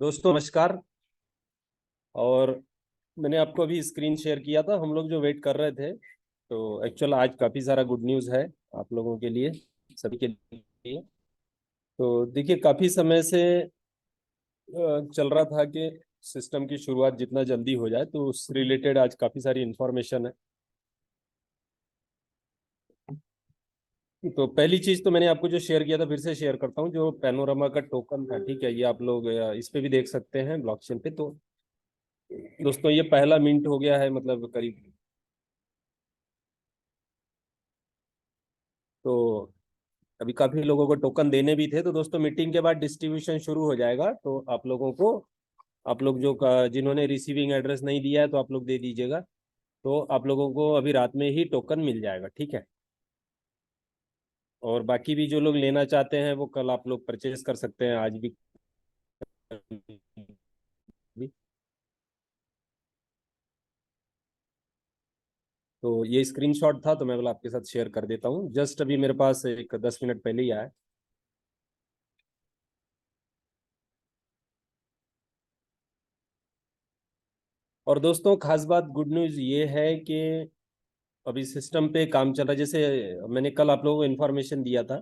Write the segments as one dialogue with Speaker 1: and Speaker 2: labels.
Speaker 1: दोस्तों नमस्कार। और मैंने आपको अभी स्क्रीन शेयर किया था, हम लोग जो वेट कर रहे थे। तो एक्चुअल आज काफ़ी सारा गुड न्यूज़ है आप लोगों के लिए, सभी के लिए। तो देखिए, काफ़ी समय से चल रहा था कि सिस्टम की शुरुआत जितना जल्दी हो जाए, तो उस रिलेटेड आज काफ़ी सारी इंफॉर्मेशन है। तो पहली चीज़ तो मैंने आपको जो शेयर किया था, फिर से शेयर करता हूँ। जो पैनोरामा का टोकन था, ठीक है, ये आप लोग इस पे भी देख सकते हैं ब्लॉकचेन पे। तो दोस्तों ये पहला मिंट हो गया है, मतलब करीब। तो अभी काफी लोगों को टोकन देने भी थे। तो दोस्तों मीटिंग के बाद डिस्ट्रीब्यूशन शुरू हो जाएगा। तो आप लोगों को, आप लोग जो जिन्होंने रिसीविंग एड्रेस नहीं दिया है, तो आप लोग दे दीजिएगा। तो आप लोगों को अभी रात में ही टोकन मिल जाएगा, ठीक है। और बाकी भी जो लोग लेना चाहते हैं वो कल आप लोग परचेज कर सकते हैं, आज भी। तो ये स्क्रीनशॉट था, तो मैं बोला आपके साथ शेयर कर देता हूँ। जस्ट अभी मेरे पास एक 10 मिनट पहले ही आया। और दोस्तों खास बात, गुड न्यूज़ ये है कि अभी सिस्टम पे काम चल रहा है। जैसे मैंने कल आप लोगों को इन्फॉर्मेशन दिया था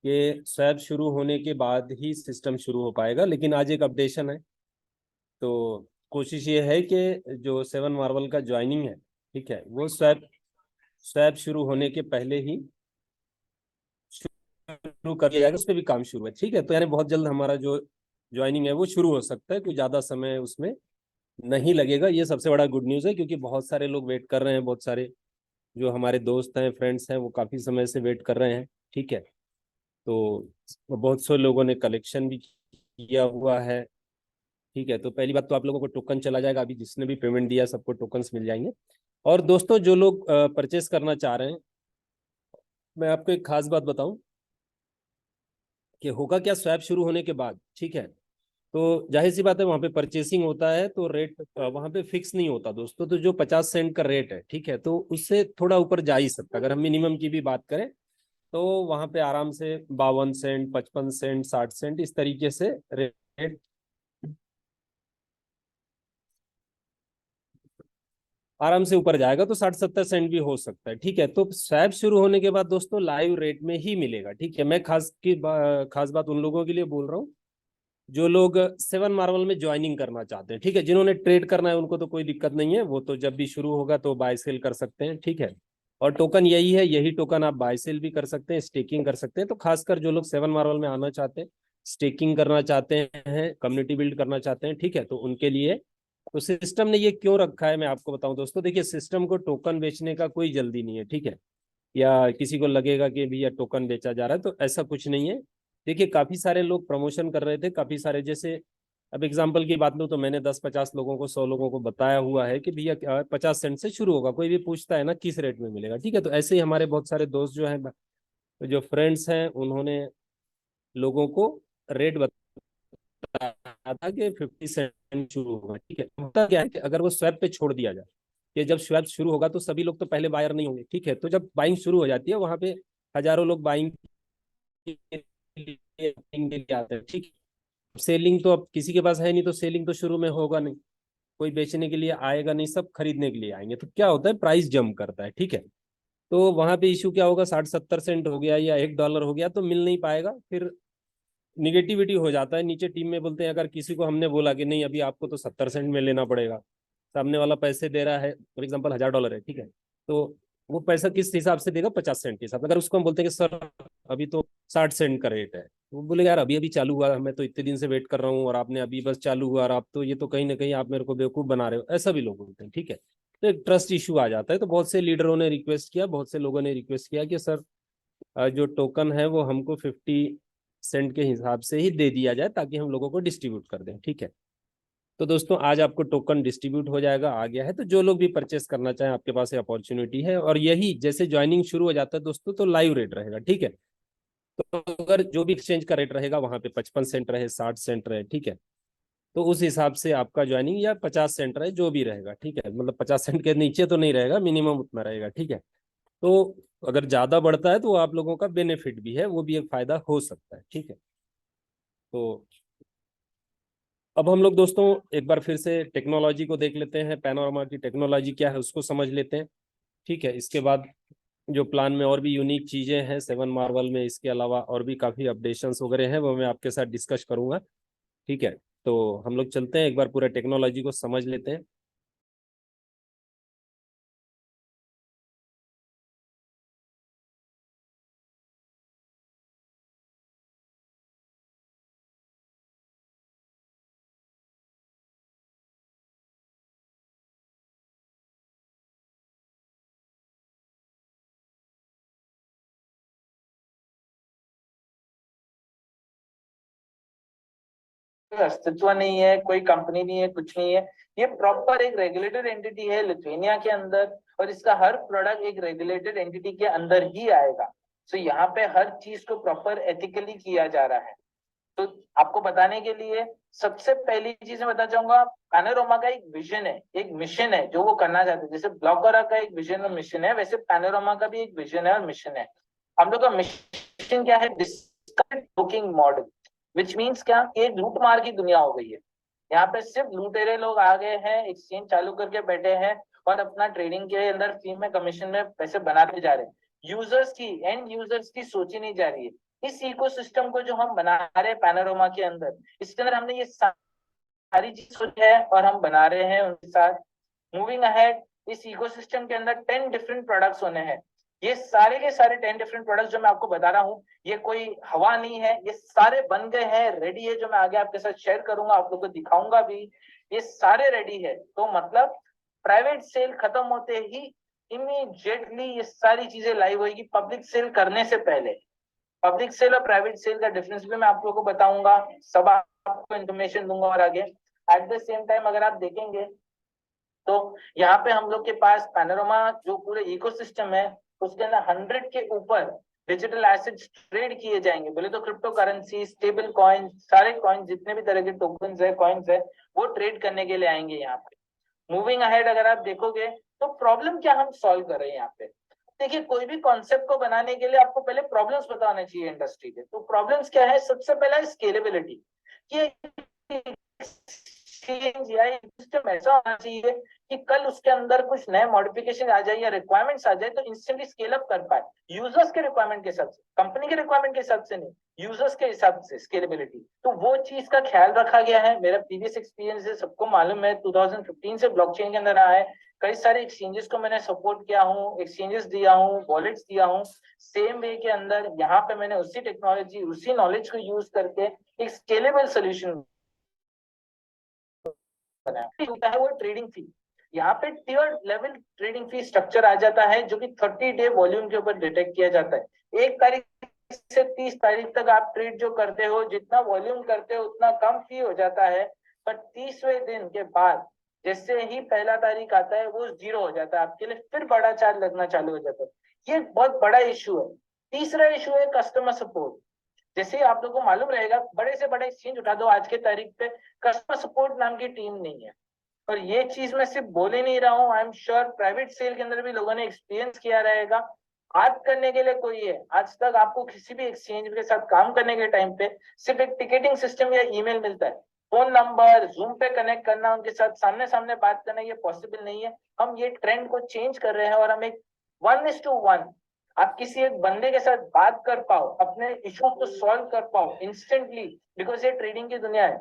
Speaker 1: कि स्वैप शुरू होने के बाद ही सिस्टम शुरू हो पाएगा, लेकिन आज एक अपडेशन है। तो कोशिश ये है कि जो सेवन मार्वल का ज्वाइनिंग है, ठीक है, वो स्वैप स्वैप शुरू होने के पहले ही शुरू कर दिया जाएगा। उस पर भी काम शुरू है, ठीक है। तो यानी बहुत जल्द हमारा जो ज्वाइनिंग है वो शुरू हो सकता है, कोई ज़्यादा समय उसमें नहीं लगेगा। ये सबसे बड़ा गुड न्यूज़ है, क्योंकि बहुत सारे लोग वेट कर रहे हैं। बहुत सारे जो हमारे दोस्त हैं, फ्रेंड्स हैं, वो काफ़ी समय से वेट कर रहे हैं, ठीक है। तो बहुत से लोगों ने कलेक्शन भी किया हुआ है, ठीक है। तो पहली बात तो आप लोगों को टोकन चला जाएगा। अभी जिसने भी पेमेंट दिया सबको टोकन्स मिल जाएंगे। और दोस्तों जो लोग परचेस करना चाह रहे हैं, मैं आपको एक खास बात बताऊं कि होगा क्या स्वैप शुरू होने के बाद, ठीक है। तो जाहिर सी बात है, वहां पे परचेसिंग होता है तो रेट वहां पे फिक्स नहीं होता दोस्तों। तो जो 50 सेंट का रेट है, ठीक है, तो उससे थोड़ा ऊपर जा ही सकता। अगर हम मिनिमम की भी बात करें तो वहां पे आराम से 52 सेंट, 55 सेंट, 60 सेंट, इस तरीके से रेट आराम से ऊपर जाएगा। तो 60-70 सेंट भी हो सकता है, ठीक है। तो स्वैप शुरू होने के बाद दोस्तों लाइव रेट में ही मिलेगा, ठीक है। मैं खास बात उन लोगों के लिए बोल रहा हूँ जो लोग सेवन मार्वल में ज्वाइनिंग करना चाहते हैं, ठीक है। जिन्होंने ट्रेड करना है उनको तो कोई दिक्कत नहीं है, वो तो जब भी शुरू होगा तो बाय सेल कर सकते हैं, ठीक है। और टोकन यही है, यही टोकन आप बाय सेल भी कर सकते हैं, स्टेकिंग कर सकते हैं। तो खासकर जो लोग सेवन मार्वल में आना चाहते हैं, स्टेकिंग करना चाहते हैं, कम्युनिटी बिल्ड करना चाहते हैं, ठीक है, तो उनके लिए। तो सिस्टम ने ये क्यों रखा है मैं आपको बताऊं दोस्तों। देखिए, सिस्टम को टोकन बेचने का कोई जल्दी नहीं है, ठीक है। या किसी को लगेगा कि भैया टोकन बेचा जा रहा है, तो ऐसा कुछ नहीं है। देखिए, काफी सारे लोग प्रमोशन कर रहे थे, काफी सारे। जैसे अब एग्जांपल की बात लूं तो मैंने 10-50 लोगों को, 100 लोगों को बताया हुआ है कि भैया 50 सेंट से शुरू होगा। कोई भी पूछता है ना किस रेट में मिलेगा, ठीक है। तो ऐसे ही हमारे बहुत सारे दोस्त जो हैं, जो फ्रेंड्स हैं, उन्होंने लोगों को रेट बताया था कि 50 सेंट शुरू होगा, ठीक है। होता क्या है कि अगर वो स्वैप पे छोड़ दिया जाए, कि जब स्वैप शुरू होगा तो सभी लोग तो पहले बायर नहीं होंगे, ठीक है। तो जब बाइंग शुरू हो जाती है, वहां पे हजारों लोग बाइंग के लिए आते हैं, ठीक है। सेलिंग तो अब किसी के पास है नहीं, तो सेलिंग तो शुरू में होगा नहीं। कोई बेचने के लिए आएगा नहीं, सब खरीदने के लिए आएंगे। तो क्या होता है, प्राइस जंप करता है, ठीक है। तो वहां पे इशू क्या होगा, 60-70 सेंट हो गया या $1 हो गया तो मिल नहीं पाएगा। फिर निगेटिविटी हो जाता है। नीचे टीम में बोलते हैं, अगर किसी को हमने बोला कि नहीं अभी आपको तो 70 सेंट में लेना पड़ेगा, सामने वाला पैसे दे रहा है, फॉर एग्जाम्पल $1000 है, ठीक है। तो वो पैसा किस हिसाब से देगा, 50 सेंट के हिसाब। अगर उसको हम बोलते हैं कि सर अभी तो 60 सेंट का रेट है, वो बोलेगा यार अभी अभी चालू हुआ है, मैं तो इतने दिन से वेट कर रहा हूँ और आपने अभी बस चालू हुआ, और आप तो ये तो कहीं ना कहीं आप मेरे को बेवकूफ बना रहे हो। ऐसा भी लोग बोलते हैं, ठीक है। तो एक ट्रस्ट इशू आ जाता है। तो बहुत से लीडरों ने रिक्वेस्ट किया, बहुत से लोगों ने रिक्वेस्ट किया कि सर जो टोकन है वो हमको 50 सेंट के हिसाब से ही दे दिया जाए, ताकि हम लोगों को डिस्ट्रीब्यूट कर दें, ठीक है। तो दोस्तों आज आपको टोकन डिस्ट्रीब्यूट हो जाएगा, आ गया है। तो जो लोग भी परचेस करना चाहें, आपके पास ये अपॉर्चुनिटी है। और यही जैसे ज्वाइनिंग शुरू हो जाता है दोस्तों, तो लाइव रेट रहेगा, ठीक है। तो अगर जो भी एक्सचेंज का रेट रहेगा वहां पे 55 सेंट रहे, 60 सेंट रहे, ठीक है, तो उस हिसाब से आपका ज्वाइनिंग, या 50 सेंट रहे, जो भी रहेगा, ठीक है। मतलब 50 सेंट के नीचे तो नहीं रहेगा, मिनिमम उतना रहेगा, ठीक है। तो अगर ज्यादा बढ़ता है तो आप लोगों का बेनिफिट भी है, वो भी एक फायदा हो सकता है, ठीक है। तो अब हम लोग दोस्तों एक बार फिर से टेक्नोलॉजी को देख लेते हैं, पैनोरामा की टेक्नोलॉजी क्या है उसको समझ लेते हैं। ठीक है, इसके बाद जो प्लान में और भी यूनिक चीजें हैं 7 मार्वल में, इसके अलावा और भी काफी अपडेशंस वगैरह हैं, वो मैं आपके साथ डिस्कस करूंगा। ठीक है, तो हम लोग चलते हैं, एक बार पूरा टेक्नोलॉजी को समझ लेते हैं।
Speaker 2: अस्तित्व नहीं है, कोई कंपनी नहीं है, कुछ नहीं है। ये प्रॉपर एक रेगुलेटेड एंटिटी है लिथुआनिया के अंदर, और इसका हर प्रोडक्ट एक रेगुलेटेड एंटिटी के अंदर ही आएगा। तो यहाँ पे हर चीज को प्रॉपर एथिकली किया जा रहा है। तो आपको बताने के लिए सबसे पहली चीज मैं बताना चाहूंगा, पैनोरामा का एक विजन है, एक मिशन है जो वो करना चाहते हैं। जैसे ब्लॉकरा का एक विजन और मिशन है, वैसे पैनोरामा का भी एक विजन है और मिशन है। हम लोग का मिशन क्या है? Discount booking model, which means क्या, एक लूट मार की दुनिया हो गई है। यहाँ पे सिर्फ लुटेरे लोग आ गए हैं, एक्सचेंज चालू करके बैठे हैं और अपना ट्रेडिंग के अंदर फी में, कमीशन में पैसे बनाते जा रहे हैं। यूजर्स की, एंड यूजर्स की सोची नहीं जा रही है। इस इकोसिस्टम को जो हम बना रहे हैं पैनोरामा के अंदर, इसके अंदर हमने ये सारी चीज सोची है और हम बना रहे हैं उनके साथ। मूविंग अहेड, इस इकोसिस्टम के अंदर 10 डिफरेंट प्रोडक्ट्स होने हैं। ये सारे के सारे 10 डिफरेंट प्रोडक्ट्स जो मैं आपको बता रहा हूँ, ये कोई हवा नहीं है, ये सारे बन गए हैं, रेडी है, जो मैं आगे आपके साथ शेयर करूंगा, आप लोग को दिखाऊंगा भी। ये सारे रेडी है, तो मतलब प्राइवेट सेल खत्म होते ही इमीडिएटली ये सारी चीजें लाइव होगी, पब्लिक सेल करने से पहले। पब्लिक सेल और प्राइवेट सेल का डिफरेंस भी मैं आप लोगों को बताऊंगा, सब आपको इन्फॉर्मेशन दूंगा। और आगे एट द सेम टाइम अगर आप देखेंगे तो यहाँ पे हम लोग के पास पैनोरामा जो पूरे इकोसिस्टम है, उसके अंदर 100 के ऊपर डिजिटल एसेट्स ट्रेड किए जाएंगे। बोले तो क्रिप्टो करेंसी, स्टेबल कॉइन, सारे कॉइन, जितने भी तरह के टोकन्स है, कॉइन्स है, वो ट्रेड करने के लिए आएंगे यहाँ पे। मूविंग अहेड अगर आप देखोगे तो प्रॉब्लम क्या हम सॉल्व कर रहे हैं यहाँ पे। देखिए, कोई भी कॉन्सेप्ट को बनाने के लिए आपको पहले प्रॉब्लम्स पता होना चाहिए इंडस्ट्री के। तो प्रॉब्लम्स क्या है? सबसे पहला है स्केलेबिलिटी, कि या सिस्टम ऐसा होना चाहिए कि कल उसके अंदर कुछ नए मॉडिफिकेशन आ जाए या रिक्वायरमेंट्स आ जाए तो इंस्टेंटली स्केल अप कर पाए, यूजर्स के रिक्वायरमेंट के हिसाब से, कंपनी के रिक्वायरमेंट के हिसाब से नहीं, यूजर्स के हिसाब से स्केलेबिलिटी। तो वो चीज का ख्याल रखा गया है। मेरा प्रीवियस एक्सपीरियंस है, सबको मालूम है, 2015 से ब्लॉकचेन के अंदर आया है। कई सारे एक्सचेंजेस को मैंने सपोर्ट किया हूँ, एक्सचेंजेस दिया हूँ, वॉलेट्स दिया हूँ। सेम वे के अंदर यहाँ पे मैंने उसी टेक्नोलॉजी, उसी नॉलेज को यूज करके एक स्केलेबल सोल्यूशन होता है, वो ट्रेडिंग फी। यहाँ पे tier level trading fee structure आ जाता है, जो कि 30 डे वॉल्यूम के ऊपर डिटेक्ट किया जाता है। 1 तारीख से 30 तारीख तक आप ट्रेड जो करते हो, जितना वॉल्यूम करते हो उतना कम फी हो जाता है। पर 30वें दिन के बाद जैसे ही पहला तारीख आता है, वो जीरो हो जाता है आपके लिए, फिर बड़ा चार्ज लगना चालू हो जाता है। ये बहुत बड़ा इशू है। तीसरा इशू है कस्टमर सपोर्ट। जैसे आप लोगों को मालूम रहेगा, बड़े से बड़े एक्सचेंज उठा दो आज के तारीख पे, कस्टमर सपोर्ट नाम की टीम नहीं है। और ये चीज मैं सिर्फ बोल ही नहीं रहा हूँ, I am sure private sale के अंदर भी लोगों ने एक्सपीरियंस किया रहेगा। बात करने के लिए कोई है, आज तक आपको किसी भी एक्सचेंज के साथ काम करने के टाइम पे सिर्फ एक टिकटिंग सिस्टम या ईमेल मिलता है। फोन नंबर, जूम पे कनेक्ट करना, उनके साथ सामने सामने बात करना, ये पॉसिबल नहीं है। हम ये ट्रेंड को चेंज कर रहे हैं और हम एक 1:1 आप किसी एक बंदे के साथ बात कर पाओ, अपने इश्यूज को सॉल्व कर पाओ इंस्टेंटली। बिकॉज ये ट्रेडिंग की दुनिया है।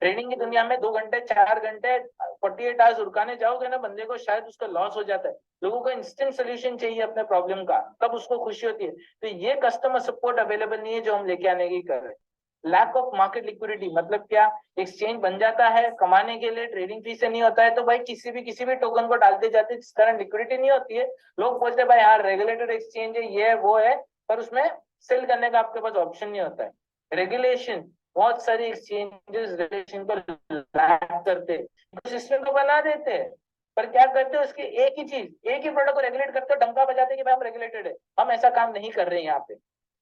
Speaker 2: ट्रेडिंग की दुनिया में 2 घंटे 4 घंटे 48 आवर्स रुकाने जाओगे ना बंदे को, शायद उसका लॉस हो जाता है। लोगों को इंस्टेंट सोल्यूशन चाहिए अपने प्रॉब्लम का, तब उसको खुशी होती है। तो ये कस्टमर सपोर्ट अवेलेबल नहीं है जो हम लेके आने की कर रहे हैं। लैक ऑफ मार्केट लिक्विडिटी मतलब क्या? एक्सचेंज बन जाता है कमाने के लिए, ट्रेडिंग फी से नहीं होता है, तो भाई किसी भी टोकन को डालते जाते, जिस कारण लिक्विडिटी नहीं होती है। लोग बोलते हैं भाई हाँ रेगुलेटेड एक्सचेंज है, ये है वो है, पर उसमें सेल करने का आपके पास ऑप्शन नहीं होता है। रेगुलेशन, बहुत सारी एक्सचेंजेस रेगुलेशन को लैक करते, सिस्टम तो बना देते हैं, पर क्या करते हैं, उसकी एक ही चीज, एक ही प्रोडक्ट को रेगुलेट करते हो, डंका बजाते कि भाई हम रेगुलेटेड है। हम ऐसा काम नहीं कर रहे हैं यहाँ पे।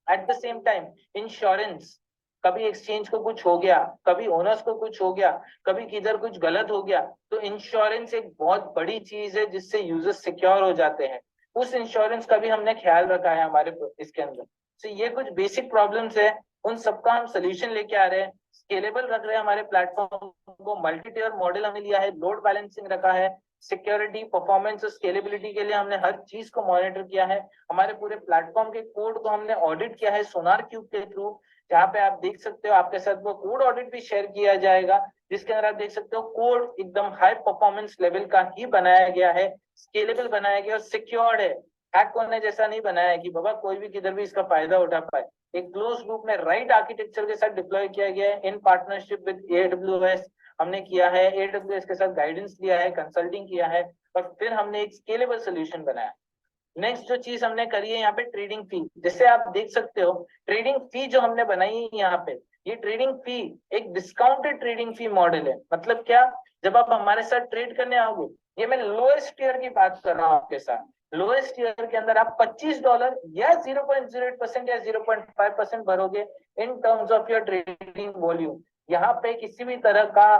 Speaker 2: At the same time insurance, कभी एक्सचेंज को कुछ हो गया, कभी ओनर्स को कुछ हो गया, कभी किधर कुछ गलत हो गया, तो इंश्योरेंस एक बहुत बड़ी चीज है जिससे यूजर्स सिक्योर हो जाते हैं। उस इंश्योरेंस का भी हमने ख्याल रखा है हमारे इसके अंदर। तो ये कुछ बेसिक प्रॉब्लम्स है, उन सबका हम सोल्यूशन लेके आ रहे हैं। स्केलेबल रख रहे हैं हमारे प्लेटफॉर्म को, मल्टी टियर मॉडल हमने लिया है, लोड बैलेंसिंग रखा है, सिक्योरिटी, परफॉर्मेंस और स्केलेबिलिटी के लिए हमने हर चीज को मॉनिटर किया है। हमारे पूरे प्लेटफॉर्म के कोड को हमने ऑडिट किया है सोनार क्यूब के थ्रू, जहाँ पे आप देख सकते हो आपके साथ वो कोड ऑडिट भी शेयर किया जाएगा, जिसके अंदर आप देख सकते हो कोड एकदम हाई परफॉर्मेंस लेवल का ही बनाया गया है, स्केलेबल बनाया गया और सिक्योर्ड है। हैक होने जैसा नहीं बनाया है कि बाबा कोई भी किधर भी इसका फायदा उठा पाए। एक क्लोज ग्रुप में राइट आर्किटेक्चर के साथ डिप्लॉय किया गया है इन पार्टनरशिप विद AWS हमने किया है, AWS के साथ गाइडेंस लिया है, कंसल्टिंग किया है और फिर हमने एक स्केलेबल सोल्यूशन बनाया। नेक्स्ट जो चीज हमने करी है यहाँ पे ट्रेडिंग फी, जैसे आप देख सकते हो ट्रेडिंग फी जो हमने बनाई है यहाँ पे, ये ट्रेडिंग फी एक डिस्काउंटेड ट्रेडिंग फी मॉडल है। मतलब क्या, जब आप हमारे साथ ट्रेड करने आओगे, ये मैं लोएस्ट टियर की बात कर रहा हूँ आपके साथ, लोएस्ट टियर के अंदर आप $25 या 0.08% या 0.5% भरोगे in terms of your trading volume. यहाँ पे किसी भी तरह का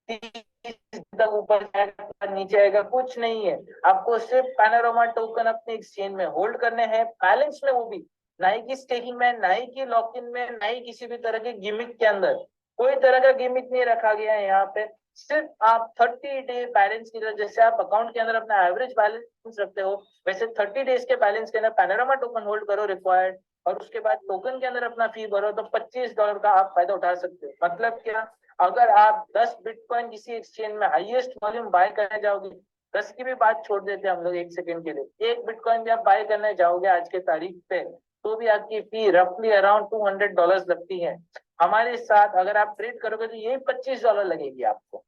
Speaker 2: तक ऊपर जाएगा नीचे आएगा कुछ नहीं है, आपको सिर्फ पैनोरामा टोकन अपने एक्सचेंज में होल्ड करने हैं, बैलेंस में, वो भी ना ही की स्टेकिंग में, ना ही की लॉक इन में, ना ही किसी भी तरह के गिमिक के अंदर। कोई तरह का गिमिक नहीं रखा गया है यहाँ पे। सिर्फ आप 30 डे बैलेंस की तरह, जैसे आप अकाउंट के अंदर अपना एवरेज बैलेंस रखते हो, वैसे 30 डेज के बैलेंस के अंदर पैनोरामा टोकन होल्ड करो रिक्वायर्ड, और उसके बाद टोकन के अंदर अपना फी भरो, तो $25 का आप फायदा उठा सकते हो। मतलब क्या, अगर आप 10 बिटकॉइन किसी एक्सचेंज में हाईएस्ट वॉल्यूम बाय करने जाओगे, 10 की भी बात छोड़ देते हैं हम लोग एक सेकंड के लिए, एक बिटकॉइन भी आप बाय करने जाओगे आज के तारीख पे, तो भी आपकी फी रफली अराउंड $200 लगती है। हमारे साथ अगर आप ट्रेड करोगे तो यही $25 लगेगी आपको।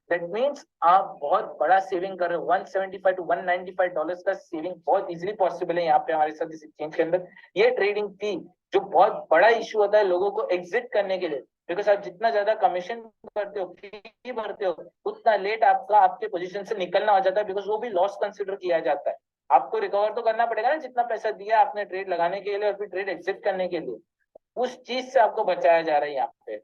Speaker 2: दैट मीन्स आप बहुत बड़ा सेविंग कर रहे हो, $175 to $195 का सेविंग बहुत इजीली पॉसिबल है यहाँ पे हमारे साथ इस एक्सचेंज के अंदर। ये ट्रेडिंग फी जो बहुत बड़ा इशू होता है लोगों को एग्जिट करने के लिए, बिकॉज आप जितना ज्यादा कमीशन करते हो, फी भरते हो, उतना लेट आपका आपके पोजीशन से निकलना हो जाता है, बिकॉज वो भी लॉस कंसिडर किया जाता है। आपको रिकवर तो करना पड़ेगा ना जितना पैसा दिया आपने ट्रेड लगाने के लिए और फिर ट्रेड एग्जिट करने के लिए, उस चीज से आपको बचाया जा रहा है यहाँ पे।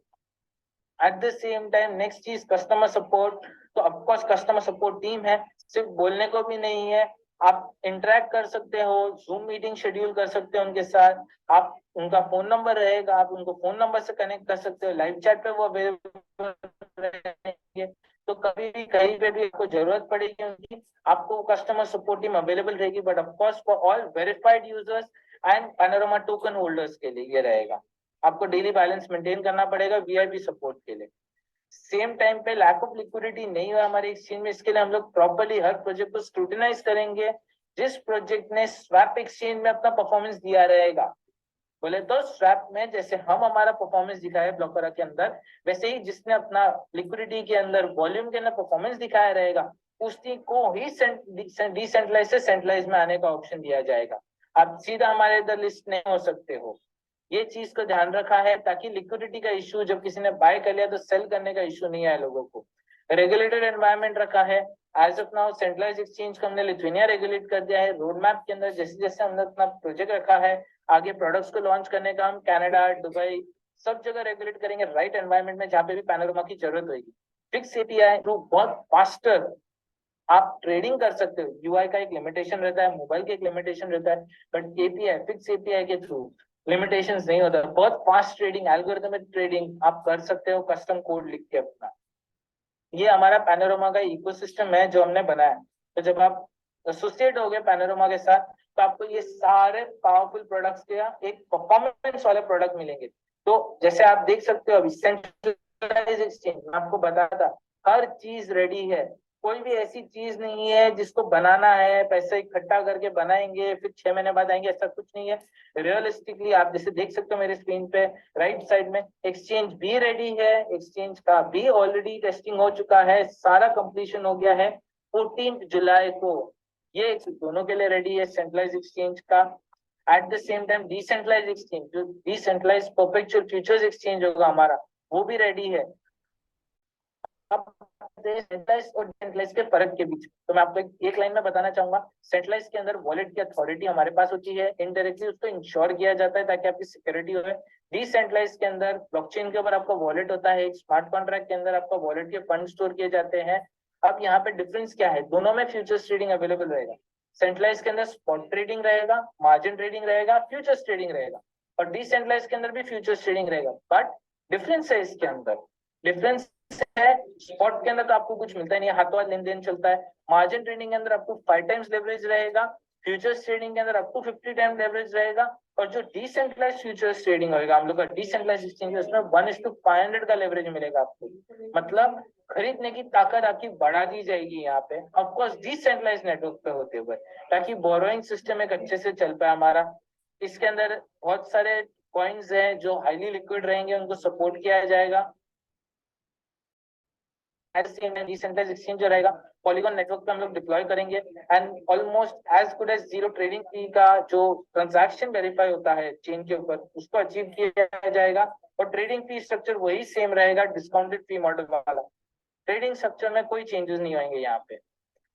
Speaker 2: At the same time next चीज कस्टमर सपोर्ट, तो ऑफकोर्स कस्टमर सपोर्ट टीम है, सिर्फ बोलने को भी नहीं है, आप इंटरेक्ट कर सकते हो, जूम मीटिंग शेड्यूल कर सकते हो उनके साथ, आप उनका फोन नंबर रहेगा, आप उनको फोन नंबर से कनेक्ट कर सकते हो, लाइव चैट पे वो अवेलेबल रहेंगे, तो कभी भी कहीं पे भी आपको जरूरत पड़ेगी उनकी, आपको कस्टमर सपोर्ट टीम अवेलेबल रहेगी। But of course for all verified users and panorama token holders के लिए ये रहेगा, आपको डेली बैलेंस मेंटेन करना पड़ेगा वीआईपी सपोर्ट के लिए। सेम टाइम पे लैक ऑफ लिक्विडिटी नहीं हुआ हमारे एक्सचेंज में, इसके लिए हम लोग प्रॉपर्ली हर प्रोजेक्ट को स्क्रूटिनाइज करेंगे। जिस प्रोजेक्ट ने स्वैप एक्सचेंज में अपना परफॉर्मेंस दिया रहेगा, बोले तो स्वैप में जैसे हम हमारा परफॉर्मेंस दिखाया है ब्लॉकरा के अंदर, वैसे ही जिसने अपना लिक्विडिटी के अंदर वॉल्यूम के अंदर परफॉर्मेंस दिखाया रहेगा, उसी को ही डिसेंट्रलाइज से सेंट्रलाइज में आने का ऑप्शन दिया जाएगा। आप सीधा हमारे इधर लिस्ट नहीं हो सकते हो, ये चीज को ध्यान रखा है ताकि लिक्विडिटी का इशू, जब किसी ने बाय कर लिया तो सेल करने का इशू नहीं आए लोगों को। रेगुलेटेड एनवायरनमेंट रखा है, as of now centralise exchange को हमने लिथुआनिया रेगुलेट कर दिया है। रोड मैप के अंदर जैसे जैसे हमने अपना प्रोजेक्ट रखा है, आगे प्रोडक्ट्स को लॉन्च करने का हम कनाडा, दुबई सब जगह रेगुलेट करेंगे राइट एनवायरनमेंट में, जहाँ पे भी पैनोरामा की जरूरत होगी। फिक्स एपीआई थ्रू बहुत फास्टर आप ट्रेडिंग कर सकते हो। यूआई का एक लिमिटेशन रहता है, मोबाइल का एक लिमिटेशन रहता है, बट एपीआई, फिक्स एपीआई के थ्रू लिमिटेशंस नहीं होता, बहुत फास्ट ट्रेडिंग, एल्गोरिथमिक ट्रेडिंग आप कर सकते हो कस्टम कोड लिख के अपना। ये हमारा पैनोरामा का इकोसिस्टम है जो हमने बनाया। तो जब आप एसोसिएट हो गए पैनोरामा के साथ, तो आपको ये सारे पावरफुल प्रोडक्ट्स के एक परफॉर्मेंस वाले प्रोडक्ट मिलेंगे। तो जैसे आप देख सकते हो अभी सेंट्रलाइज एक्सचेंज, मैं आपको बताया था हर चीज रेडी है, कोई भी ऐसी चीज नहीं है जिसको बनाना है, पैसे इकट्ठा करके बनाएंगे फिर 6 महीने बाद आएंगे, ऐसा कुछ नहीं है। रियलिस्टिकली आप जैसे देख सकते हो मेरे स्क्रीन पे राइट साइड में, एक्सचेंज भी रेडी है, एक्सचेंज का भी ऑलरेडी टेस्टिंग हो चुका है, सारा कंप्लीशन हो गया है 14 जुलाई को। ये दोनों के लिए रेडी है सेंट्रलाइज एक्सचेंज का। At the same time decentralise exchange, जो डिसेंट्रलाइज परपेचुअल फ्यूचर्स एक्सचेंज होगा हमारा, वो भी रेडी है। अब सेंट्रलाइज और डिसेंट्रलाइज के फर्क के बीच तो मैं आपको एक लाइन में बताना चाहूंगा। सेंट्रलाइज के अंदर वॉलेट की अथॉरिटी हमारे पास होती है, इनडायरेक्टली उसको इंश्योर किया जाता है ताकि आपकी सिक्योरिटी हो। डिसेंट्रलाइज के अंदर ब्लॉकचेन के ऊपर आपका वॉलेट होता है, एक स्मार्ट कॉन्ट्रैक्ट के अंदर आपका वॉलेट के फंड स्टोर किए जाते हैं। अब यहाँ पे डिफरेंस क्या है, दोनों में फ्यूचर्स ट्रेडिंग अवेलेबल रहेगा। सेंट्रलाइज के अंदर स्पॉट ट्रेडिंग रहेगा, मार्जिन ट्रेडिंग रहेगा, फ्यूचर्स ट्रेडिंग रहेगा, और डिसेंट्रलाइज के अंदर भी फ्यूचर्स ट्रेडिंग रहेगा, बट डिफरेंस है इसके अंदर, डिफरेंस है। स्पॉट के अंदर तो आपको कुछ मिलता ही नहीं है, हाथों हाथ लेन देन चलता है। मार्जिन ट्रेडिंग के अंदर आपको 5 टाइम्स लेवरेज रहेगा, फ्यूचर्स ट्रेडिंग के अंदर आपको 50 टाइम लेवरेज रहेगा, और जो डिसेंट्रलाइज फ्यूचर्स ट्रेडिंग होगा हम लोग का डिसेंट्रलाइज एक्सचेंज, उसमें 1:500 का लेवरेज मिलेगा आपको। मतलब खरीदने की ताकत आपकी बढ़ा दी जाएगी यहाँ पे, ऑफकोर्स डिसेंट्रलाइज नेटवर्क पे होते हुए, ताकि बोरोइंग सिस्टम एक अच्छे से चल पाए हमारा। इसके अंदर बहुत सारे कॉइन्स हैं जो हाईली लिक्विड रहेंगे, उनको सपोर्ट किया जाएगा। डिसेंट्रलाइज एक्सचेंज जो रहेगा पॉलीगॉन नेटवर्क पे हम लोग डिप्लॉय करेंगे, and almost as good as zero trading fee का जो ट्रांजैक्शन वेरीफाई होता है चेन के ऊपर, उसको अचीव किया जाएगा। और ट्रेडिंग फी स्ट्रक्चर वही सेम रहेगा, डिस्काउंटेड फी मॉडल वाला। ट्रेडिंग स्ट्रक्चर में कोई चेंजेस नहीं होंगे यहाँ पे।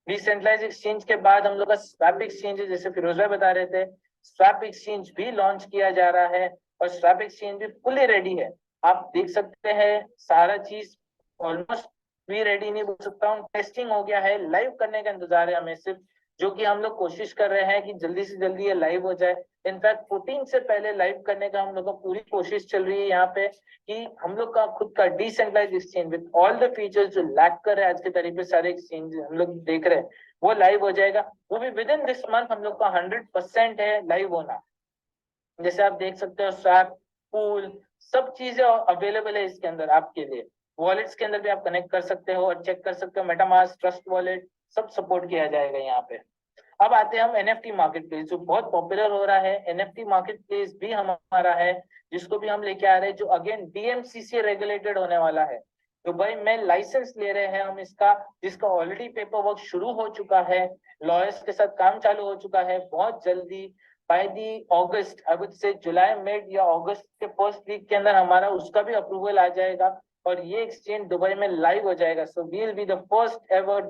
Speaker 2: डिसेंट्रलाइज एक्सचेंज के बाद हम लोग का स्वैप एक्सचेंज, जैसे फिरोज भाई बता रहे थे, स्वैप एक्सचेंज भी लॉन्च किया जा रहा है, और स्वैप एक्सचेंज भी फुली रेडी है। आप देख सकते हैं सारा चीज ऑलमोस्ट भी रेडी, नहीं बोल सकता हूँ, टेस्टिंग हो गया है, लाइव करने का इंतजार है हमें सिर्फ, जो कि हम लोग कोशिश कर रहे हैं कि जल्दी से जल्दी ये लाइव हो जाए। इनफैक्ट 14 से पहले लाइव करने का हम लोग का पूरी कोशिश चल रही है यहाँ पे, कि हम लोग का खुद का decentralise exchange with all the features जो लैक कर रहे हैं आज के तारीख पे सारे एक्सचेंज हम लोग देख रहे हैं, वो लाइव हो जाएगा। वो भी विद इन दिस मंथ हम लोग का 100% है लाइव होना। जैसे आप देख सकते हो स्वैप, पूल, सब चीजें अवेलेबल है इसके अंदर आपके लिए। वॉलेट्स के अंदर भी आप कनेक्ट कर सकते हो और चेक कर सकते हो, मेटामास्क, ट्रस्ट वॉलेट, सब सपोर्ट किया जाएगा यहाँ पे। अब आते हैं हम एनएफटी मार्केट प्लेस, जो बहुत पॉपुलर हो रहा है। एनएफटी मार्केट प्लेस भी हमारा है, जिसको भी हम लेके आ रहे हैं, जो अगेन डीएमसीसी रेगुलेटेड होने वाला है। दुबई में लाइसेंस ले रहे हैं हम इसका, जिसका ऑलरेडी पेपर वर्क शुरू हो चुका है, लॉयर्स के साथ काम चालू हो चुका है। बहुत जल्दी by the August, I would say July mid या अगस्त के फर्स्ट वीक के अंदर हमारा उसका भी अप्रूवल आ जाएगा, और ये एक्सचेंज दुबई में लाइव हो जाएगा। So we will be the first ever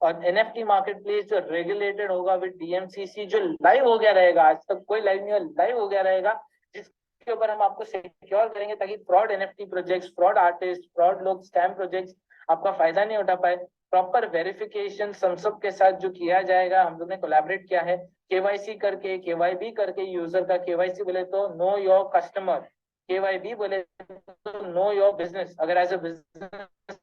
Speaker 2: और एनएफटी मार्केट प्लेस जो रेगुलेटेड होगा विद डीएमसीसी, जो लाइव हो गया रहेगा। आज तक कोई लाइव नहीं हुआ, लाइव हो गया रहेगा, जिसके ऊपर हम आपको सिक्योर करेंगे, ताकि fraud NFT projects, fraud artist, fraud लोग, स्कैम प्रोजेक्ट्स आपका फायदा नहीं उठा पाए। प्रॉपर वेरिफिकेशन सब के साथ जो किया जाएगा, हम लोग ने कोलैबोरेट किया है केवाईसी करके, केवाईबी करके, यूजर का केवाईसी बोले तो नो योर कस्टमर, केवाईबी बोले तो नो योर बिजनेस। अगर एज अ बिजनेस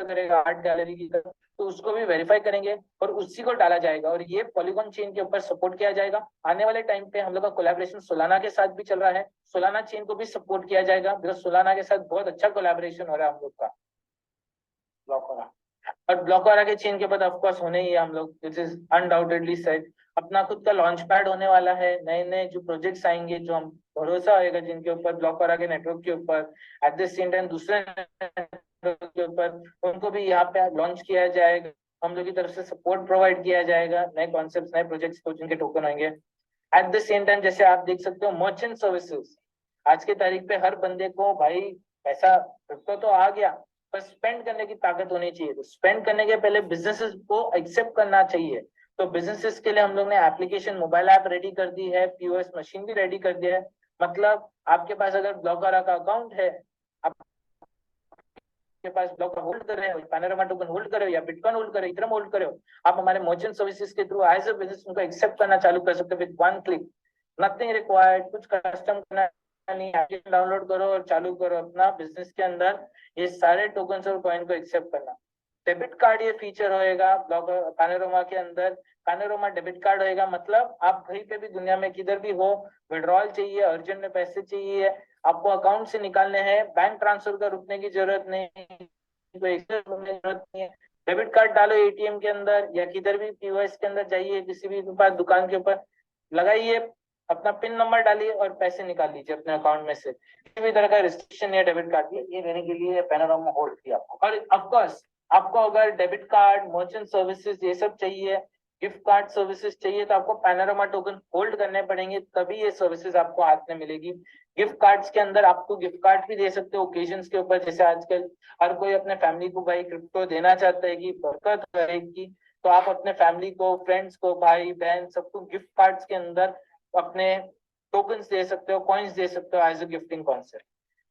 Speaker 2: करेगा आर्ट गैलरी की तरफ, तो उसको भी वेरीफाई करेंगे और उसी को डाला जाएगा, और ये पॉलीगॉन चेन के ऊपर सपोर्ट किया जाएगा। आने वाले टाइम पे हम लोग का कोलैबोरेशन सोलाना के साथ भी चल रहा है, सोलाना चेन को भी सपोर्ट किया जाएगा, बिकॉज सोलाना के साथ बहुत अच्छा कोलैबोरेशन हो रहा है हम लोग का। ब्लॉक और ब्लॉकवारा के चेन के बाद ऑफकोर्स होने ही है हम लोग, दिस इज अनडाउटेडली सेट। अपना खुद का लॉन्च पैड होने वाला है, नए नए जो प्रोजेक्ट्स आएंगे, जो हम भरोसा होएगा जिनके ऊपर, ब्लॉकवारा के नेटवर्क के ऊपर, एट द सेम टाइम दूसरे नेटवर्क के ऊपर, उनको भी यहाँ पे लॉन्च किया जाएगा। हम लोग की तरफ से सपोर्ट प्रोवाइड किया जाएगा नए कॉन्सेप्ट, नए प्रोजेक्ट्स को, जिनके टोकन होंगे। एट द सेम टाइम जैसे आप देख सकते हो मर्चेंट सर्विसेज, आज के तारीख पे हर बंदे को भाई पैसा, क्रिप्टो तो आ गया, पर स्पेंड करने की ताकत होनी चाहिए। तो स्पेंड करने के पहले बिजनेसेस को एक्सेप्ट करना चाहिए। तो बिजनेसेस के लिए हम लोग ने एप्लीकेशन, मोबाइल ऐप रेडी कर दी है, पीओएस मशीन भी रेडी कर दिया है। मतलब आपके पास अगर ब्लॉकवारा का अकाउंट है, आपके पास ब्लॉक होल्ड कर रहे हो, पैनोरामा टोकन होल्ड कर रहे हो, या बिटकॉइन होल्ड कर रहे हो, इथेरियम होल्ड कर रहे हो, आप हमारे मर्चेंट सर्विसेज के थ्रू एज अ बिजनेस उनको एक्सेप्ट करना चालू कर सकते हो with one click. Nothing required, कुछ कस्टम करना नहीं, एप्लीकेशन डाउनलोड करो और चालू करो अपना बिजनेस के अंदर ये सारे टोकन और कॉइन को एक्सेप्ट करना। डेबिट कार्ड ये फीचर होएगा ब्लॉक पैनोरामा के अंदर, पैनोरामा डेबिट कार्ड होएगा। मतलब आप कहीं पे भी दुनिया में किधर भी हो, विड्रॉल चाहिए, अर्जेंट में पैसे चाहिए, आपको अकाउंट से निकालने हैं, बैंक ट्रांसफर का रुकने की जरूरत नहीं, जरूरत नहीं है। डेबिट कार्ड डालो एटीएम के अंदर या किधर भी पीओएस के अंदर जाइए, किसी भी पास दुकान के ऊपर लगाइए, अपना पिन नंबर डालिए और पैसे निकाल लीजिए अपने अकाउंट में से। किसी भी तरह का रिस्ट्रिक्शन है डेबिट कार्ड ये लेने के लिए पैनोरामा होल्ड किया आपको। और ऑफकोर्स आपको अगर डेबिट कार्ड, मर्चेंट सर्विसेज ये सब चाहिए, गिफ्ट कार्ड सर्विसेज चाहिए, तो आपको पैनोरामा टोकन होल्ड करने पड़ेंगे, तभी ये सर्विसेज आपको हाथ में मिलेगी। गिफ्ट कार्ड्स के अंदर आपको गिफ्ट कार्ड भी दे सकते हो ओकेजन्स के ऊपर, जैसे आजकल हर कोई अपने फैमिली को भाई क्रिप्टो देना चाहता है कि बरकत रहेगी, तो आप अपने फैमिली को, फ्रेंड्स को, भाई बहन सबको गिफ्ट कार्ड्स के अंदर अपने टोकन्स दे सकते हो, कॉइन्स दे सकते हो as a gifting concept.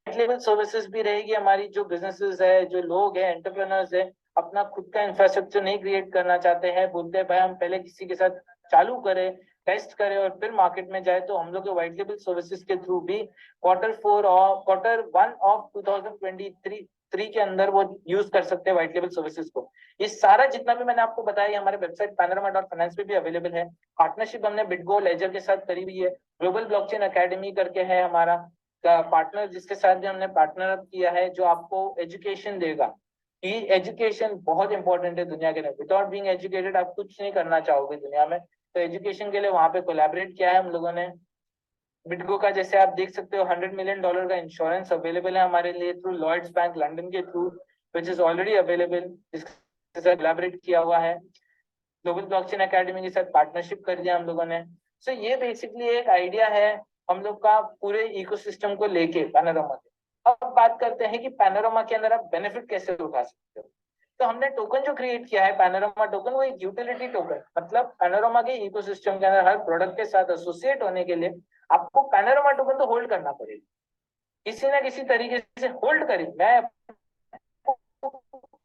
Speaker 2: Level services भी रहेगी हमारी, जो बिजनेसेस है, जो लोग हैं, एंटरप्रेन्योर्स है, अपना खुद का इंफ्रास्ट्रक्चर नहीं क्रिएट करना चाहते हैं, बोलते हैं भाई हम पहले किसी के साथ चालू करें, टेस्ट करे और फिर मार्केट में जाए, तो हम लोग के व्हाइट लेबल सर्विसेज के थ्रू भी Q4 और Q1 ऑफ 2023 के अंदर वो यूज कर सकते हैं व्हाइट लेबल सर्विसेज को। ये सारा जितना भी मैंने आपको बताया, ये हमारे वेबसाइट panorama.finance पे भी अवेलेबल है। पार्टनरशिप हमने बिटगो लेजर के साथ करी हुई है। ग्लोबल ब्लॉकचेन एकेडमी करके है हमारा पार्टनर, जिसके साथ भी हमने पार्टनर अप किया है, जो आपको एजुकेशन देगा। कि एजुकेशन बहुत इंपॉर्टेंट है दुनिया के अंदर। विदाउट बीइंग एजुकेटेड आप कुछ नहीं करना चाहोगे दुनिया में। तो एजुकेशन के लिए वहां पे कोलैबोरेट किया है हम लोगों ने बिटगो का। जैसे आप देख सकते हो $100 million का इंश्योरेंस अवेलेबल है हमारे लिए थ्रू लॉयड्स बैंक लंदन के through, which is already available, जिसके साथ कोलैबोरेट किया हुआ है। ग्लोबल ब्लॉकचेन एकेडमी के साथ पार्टनरशिप कर दिया हम लोगों ने। सो ये बेसिकली एक आइडिया है हम लोग का पूरे इकोसिस्टम को लेके पैनोरामा के। अब बात करते हैं कि पैनोरामा के अंदर आप बेनिफिट कैसे उठा सकते हो। तो हमने टोकन जो क्रिएट किया है पैनोरामा टोकन, वो एक यूटिलिटी टोकन, मतलब पैनोरामा के इकोसिस्टम के अंदर हर प्रोडक्ट के साथ एसोसिएट होने के लिए आपको पैनोरामा टोकन तो होल्ड करना पड़ेगा, किसी ना किसी तरीके से होल्ड करें। मैं